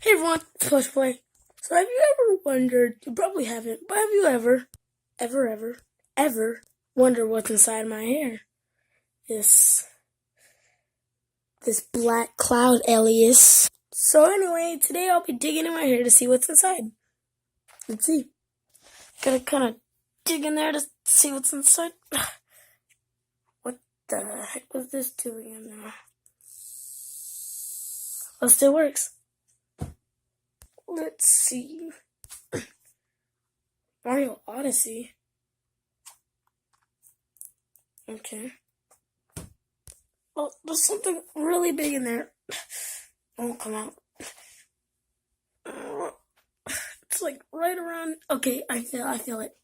Hey everyone, it's Push Play. So have you ever wondered, you probably haven't, but have you ever wondered what's inside my hair? This black cloud alias. So anyway, today I'll be digging in my hair to see what's inside. Let's see. Gotta kinda dig in there to see what's inside. What the heck was this doing in there? Oh, it still works. Let's see. Mario Odyssey. Okay. Oh, there's something really big in there. Won't come out. It's like right around. Okay, I feel it.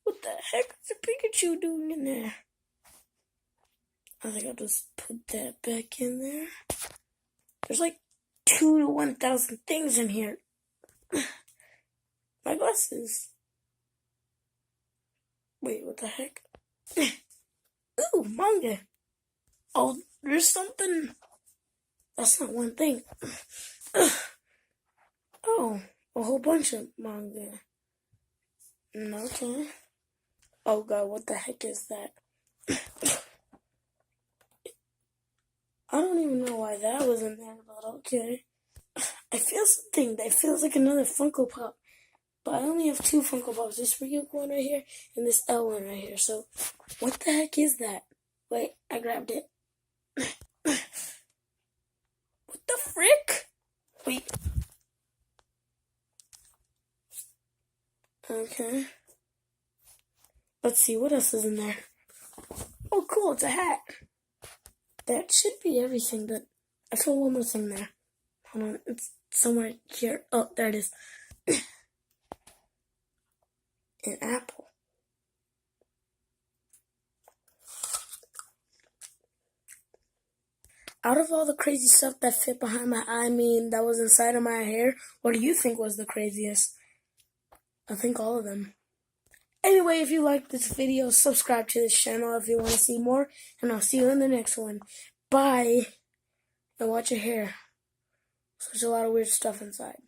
What the heck is a Pikachu doing in there? I think I'll just put that back in there. There's like 2 to 1,000 things in here. My glasses. Wait, what the heck? Ooh, manga. Oh, there's something. That's not one thing. Oh, a whole bunch of manga. Okay. Oh god, what the heck is that? I don't even know why that was in there, but okay. I feel something that feels like another Funko Pop. But I only have 2 Funko Pops. This Ryuk one right here and this L one right here. So, what the heck is that? Wait, I grabbed it. What the frick? Wait. Okay. Let's see, what else is in there? Oh, cool, it's a hat. That should be everything, but I saw one more thing there. Hold on, it's somewhere here. Oh, there it is. An apple. Out of all the crazy stuff that fit behind my eye, that was inside of my hair, what do you think was the craziest? I think all of them. Anyway, if you liked this video, subscribe to this channel if you want to see more, and I'll see you in the next one. Bye, and watch your hair. There's a lot of weird stuff inside.